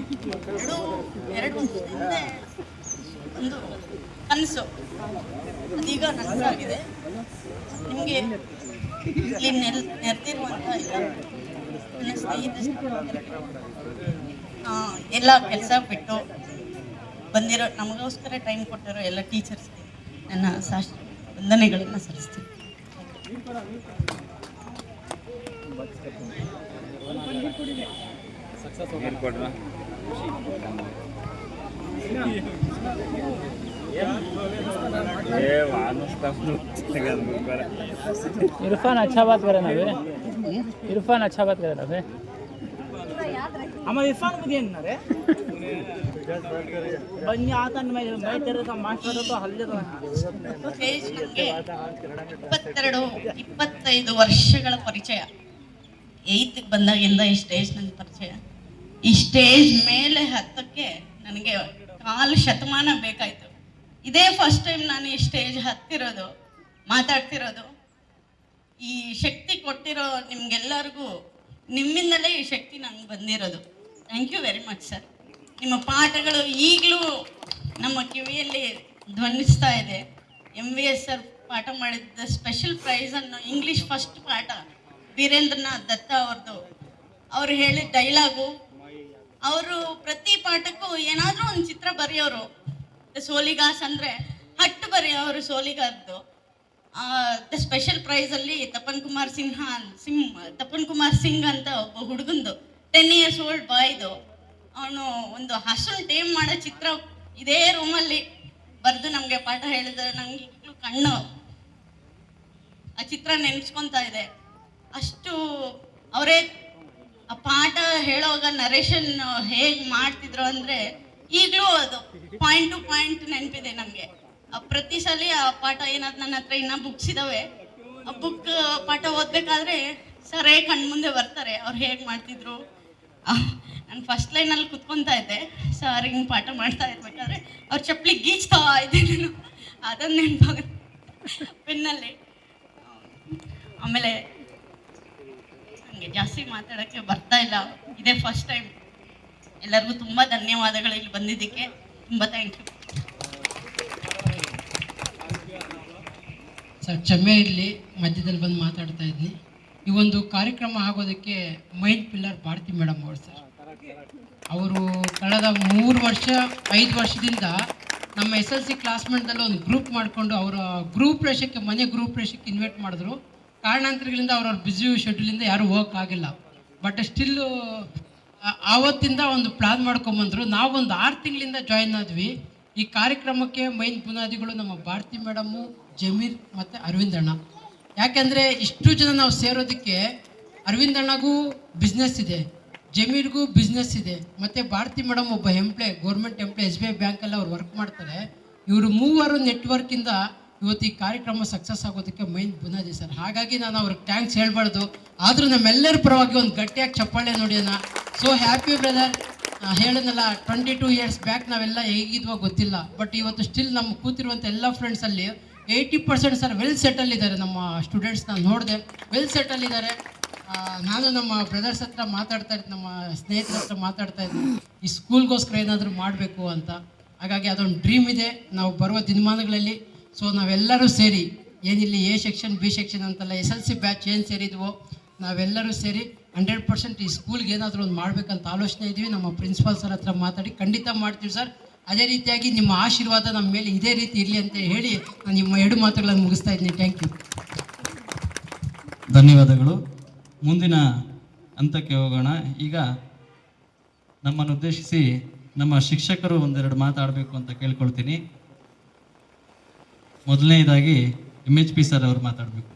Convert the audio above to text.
ಎರಡು ವರ್ಷದಿಂದ ಒಂದು ಕನಸು ಅದೀಗ ನನಸಾಗಿದೆ. ನಿಮಗೆ ಇಲ್ಲಿ ನೆರೆದಿರುವಂಥ ನನ್ನ ಸ್ನೇಹಿತರು ಎಲ್ಲ ಕೆಲಸ ಬಿಟ್ಟು ಬಂದಿರೋ ನಮಗೋಸ್ಕರ ಟೈಮ್ ಕೊಟ್ಟಿರೋ ಎಲ್ಲ ಟೀಚರ್ಸ್ಗೆ ನನ್ನ ಸಾಷ್ಟಾಂಗ ವಂದನೆಗಳನ್ನು ಸಲ್ಲಿಸ್ತೀನಿ. इरफान अच्छा बात करे ना बे, इरफान अच्छा बात करे ना बे. हमारे इरफान बुझे ना रे बन्नी आता मैं तेरे का मास्टर तो हल्ले तो 22-25 ವರ್ಷಗಳ ಪರಿಚಯ. 8th ಬಂದಾಗಿಂದ ಈ ಸ್ಟೇಜ್ ನನ್ನ ಪರಿಚಯ. ಈ ಸ್ಟೇಜ್ ಮೇಲೆ ಹತ್ತಕ್ಕೆ ನನಗೆ 4 ಶತಮಾನ ಬೇಕಾಯಿತು. ಇದೇ ಫಸ್ಟ್ ಟೈಮ್ ನಾನು ಈ ಸ್ಟೇಜ್ ಹತ್ತಿರೋದು, ಮಾತಾಡ್ತಿರೋದು. ಈ ಶಕ್ತಿ ಕೊಟ್ಟಿರೋ ನಿಮ್ಗೆಲ್ಲರಿಗೂ ನಿಮ್ಮಿಂದಲೇ ಈ ಶಕ್ತಿ ನನಗೆ ಬಂದಿರೋದು. Thank you very much sir. ನಿಮ್ಮ ಪಾಠಗಳು ಈಗಲೂ ನಮ್ಮ ಕಿವಿಯಲ್ಲಿ ಧ್ವನಿಸ್ತಾ ಇದೆ. MVS ಸರ್ ಪಾಠ ಮಾಡಿದ್ದ ಸ್ಪೆಷಲ್ ಪ್ರೈಸನ್ನು ಇಂಗ್ಲೀಷ್ ಫಸ್ಟ್ ಪಾಠ ವೀರೇಂದ್ರನಾಥ್ ದತ್ತ ಅವ್ರದ್ದು. ಅವ್ರು ಹೇಳಿದ ಡೈಲಾಗು, ಅವರು ಪ್ರತಿ ಪಾಠಕ್ಕೂ ಏನಾದರೂ ಒಂದು ಚಿತ್ರ ಬರೆಯೋರು. ಸೋಲಿಗಾಸ್ ಅಂದರೆ ಹಟ್ಟು ಬರೆಯೋರು ಸೋಲಿಗಾರ್ದು. ದ ಸ್ಪೆಷಲ್ ಪ್ರೈಸಲ್ಲಿ ತಪನ್ ಕುಮಾರ್ ಸಿಂಗ್ ಅಂತ ಒಬ್ಬ ಹುಡುಗಂದು 10 years old ಬಾಯ್ದು ಅವನು ಒಂದು ಹಸುನ್ ಟೇಮ್ ಮಾಡೋ ಚಿತ್ರ ಇದೇ ರೂಮಲ್ಲಿ ಬರೆದು ನಮಗೆ ಪಾಠ ಹೇಳಿದ್ರೆ ನಂಗೆ ಈಗಲೂ ಕಣ್ಣು ಆ ಚಿತ್ರ ನೆನೆಸ್ಕೊತಾ ಇದೆ. ಅಷ್ಟು ಅವರೇ ಆ ಪಾಠ ಹೇಳೋವಾಗ ನರೇಷನ್ ಹೇಗೆ ಮಾಡ್ತಿದ್ರು ಅಂದರೆ ಈಗಲೂ ಅದು ಪಾಯಿಂಟ್ ಟು ಪಾಯಿಂಟ್ ನೆನಪಿದೆ ನಮಗೆ. ಪ್ರತಿ ಸಲ ಆ ಪಾಠ ಏನಾದ್ರು ನನ್ನ ಹತ್ರ ಇನ್ನೂ ಬುಕ್ಸ್ ಇದ್ದಾವೆ. ಆ ಬುಕ್ ಪಾಠ ಓದಬೇಕಾದ್ರೆ ಸರೇ ಕಣ್ಮುಂದೆ ಬರ್ತಾರೆ ಅವ್ರು ಹೇಗೆ ಮಾಡ್ತಿದ್ರು. ನಾನು ಫಸ್ಟ್ ಲೈನಲ್ಲಿ ಕುತ್ಕೊತಾ ಇದ್ದೆ, ಸರ್ ಹಿಂಗೆ ಪಾಠ ಮಾಡ್ತಾ ಇರ್ಬೇಕಾದ್ರೆ ಅವ್ರ ಚಪ್ಪಲಿ ಗೀಚ್ತಾ ಇದ್ದೆ ನಾನು. ಅದನ್ನು ನೆನಪಾಗುತ್ತೆ ಪೆನ್ನಲ್ಲಿ. ಆಮೇಲೆ ನನಗೆ ಜಾಸ್ತಿ ಮಾತಾಡೋಕ್ಕೆ ಬರ್ತಾ ಇಲ್ಲ, ಇದೇ ಫಸ್ಟ್ ಟೈಮ್. ಎಲ್ಲರಿಗೂ ತುಂಬ ಧನ್ಯವಾದಗಳು ಇಲ್ಲಿ ಬಂದಿದ್ದಕ್ಕೆ. ತುಂಬ ಥ್ಯಾಂಕ್ ಯು ಸರ್. ಕ್ಷಮೆ ಇರಲಿ, ಮಧ್ಯದಲ್ಲಿ ಬಂದು ಮಾತಾಡ್ತಾ ಇದ್ದೀನಿ. ಈ ಒಂದು ಕಾರ್ಯಕ್ರಮ ಆಗೋದಕ್ಕೆ ಮೈನ್ ಪಿಲ್ಲರ್ ಭಾರತಿ ಮೇಡಮ್ ಅವರು ಸರ್. ಅವರು ಕಳೆದ 3-5 ವರ್ಷದಿಂದ ನಮ್ಮ SLC ಕ್ಲಾಸ್ಮೇಟ್ದಲ್ಲಿ ಒಂದು ಗ್ರೂಪ್ ಮಾಡಿಕೊಂಡು ಅವರ ಗ್ರೂಪ್ ರೇಷಕ್ಕೆ ಗ್ರೂಪ್ ರೇಷಕ್ಕೆ ಇನ್ವೈಟ್ ಮಾಡಿದ್ರು. ಕಾರಣಾಂತರಗಳಿಂದ ಅವ್ರವ್ರ ಬ್ಯುಸಿ ಶೆಡ್ಯೂಲಿಂದ ಯಾರೂ ಹೋಗೋಕ್ಕಾಗಿಲ್ಲ. ಬಟ್ ಸ್ಟಿಲ್ಲು ಆವತ್ತಿಂದ ಒಂದು ಪ್ಲ್ಯಾನ್ ಮಾಡ್ಕೊಂಬಂದರು. ನಾವೊಂದು 6 ತಿಂಗಳಿಂದ ಜಾಯಿನ್ ಆದ್ವಿ. ಈ ಕಾರ್ಯಕ್ರಮಕ್ಕೆ ಮೈನ್ ಬುನಾದಿಗಳು ನಮ್ಮ ಭಾರತಿ ಮೇಡಮ್ಮು, ಜಮೀರ್ ಮತ್ತು ಅರವಿಂದ್ ಅಣ್ಣ. ಯಾಕೆಂದರೆ ಇಷ್ಟು ಜನ ನಾವು ಸೇರೋದಕ್ಕೆ ಅರವಿಂದ್ ಅಣ್ಣಗೂ ಬಿಸ್ನೆಸ್ ಇದೆ, ಜಮೀರ್ಗೂ ಬಿಸ್ನೆಸ್ ಇದೆ, ಮತ್ತು ಭಾರತಿ ಮೇಡಮ್ ಒಬ್ಬ ಗೌರ್ಮೆಂಟ್ ಎಂಪ್ಲಾಯ್ SBI ಬ್ಯಾಂಕಲ್ಲಿ ಅವ್ರು ವರ್ಕ್ ಮಾಡ್ತಾರೆ. ಇವರು ಮೂವರು ನೆಟ್ವರ್ಕಿಂದ ಇವತ್ತು ಈ ಕಾರ್ಯಕ್ರಮ ಸಕ್ಸಸ್ ಆಗೋದಕ್ಕೆ ಮೈನ್ ಬುನಾದಿ ಸರ್. ಹಾಗಾಗಿ ನಾನು ಅವ್ರಿಗೆ ಥ್ಯಾಂಕ್ಸ್ ಹೇಳ್ಬಾರ್ದು, ಆದರೂ ನಮ್ಮೆಲ್ಲರ ಪರವಾಗಿ ಒಂದು ಗಟ್ಟಿಯಾಗಿ ಚಪ್ಪಾಳೆ ನೋಡಿಯೋಣ. So happy brother. ಹೇಳಿದ್ನಲ್ಲ 22 years ಬ್ಯಾಕ್ ನಾವೆಲ್ಲ ಹೇಗಿದ್ವೋ ಗೊತ್ತಿಲ್ಲ, ಬಟ್ ಇವತ್ತು ಸ್ಟಿಲ್ ನಮ್ಮ ಕೂತಿರುವಂಥ ಎಲ್ಲ ಫ್ರೆಂಡ್ಸಲ್ಲಿ 80% ಸರ್ ವೆಲ್ ಸೆಟಲ್ ಇದ್ದಾರೆ. ನಮ್ಮ ಸ್ಟೂಡೆಂಟ್ಸ್ ನಾನು ನೋಡಿದೆ, ವೆಲ್ ಸೆಟಲ್ ಇದ್ದಾರೆ. ನಾನು ನಮ್ಮ ಬ್ರದರ್ಸ್ ಹತ್ರ ಮಾತಾಡ್ತಾ ಇದ್ದೆ, ನಮ್ಮ ಸ್ನೇಹಿತರ ಹತ್ರ ಮಾತಾಡ್ತಾ ಇದ್ದೆ, ಈ ಸ್ಕೂಲ್ಗೋಸ್ಕರ ಏನಾದರೂ ಮಾಡಬೇಕು ಅಂತ. ಹಾಗಾಗಿ ಅದೊಂದು ಡ್ರೀಮ್ ಇದೆ ನಾವು ಬರುವ ದಿನಮಾನಗಳಲ್ಲಿ. ಸೊ ನಾವೆಲ್ಲರೂ ಸೇರಿ, ಏನಿಲ್ಲ A ಸೆಕ್ಷನ್ B ಸೆಕ್ಷನ್ ಅಂತಲ್ಲ, SLC ಬ್ಯಾಚ್ ಏನು ಸೇರಿದ್ವೋ ನಾವೆಲ್ಲರೂ ಸೇರಿ 100% ಈ ಸ್ಕೂಲ್ಗೆ ಏನಾದರೂ ಒಂದು ಮಾಡಬೇಕಂತ ಆಲೋಚನೆ ಇದ್ದೀವಿ. ನಮ್ಮ ಪ್ರಿನ್ಸಿಪಾಲ್ ಸರ್ ಹತ್ರ ಮಾತಾಡಿ ಖಂಡಿತ ಮಾಡ್ತೀವಿ ಸರ್. ಅದೇ ರೀತಿಯಾಗಿ ನಿಮ್ಮ ಆಶೀರ್ವಾದ ನಮ್ಮ ಮೇಲೆ ಇದೇ ರೀತಿ ಇರಲಿ ಅಂತ ಹೇಳಿ ನಾನು ನಿಮ್ಮ 2 ಮಾತುಗಳನ್ನು ಮುಗಿಸ್ತಾ ಇದ್ದೀನಿ. Thank you. ಧನ್ಯವಾದಗಳು. ಮುಂದಿನ ಹಂತಕ್ಕೆ ಹೋಗೋಣ. ಈಗ ನಮ್ಮನ್ನು ಉದ್ದೇಶಿಸಿ ನಮ್ಮ ಶಿಕ್ಷಕರು ಒಂದೆರಡು ಮಾತಾಡಬೇಕು ಅಂತ ಕೇಳ್ಕೊಳ್ತೀನಿ. ಮೊದಲನೇದಾಗಿ MHP ಸರ್ ಅವರು ಮಾತಾಡಬೇಕು.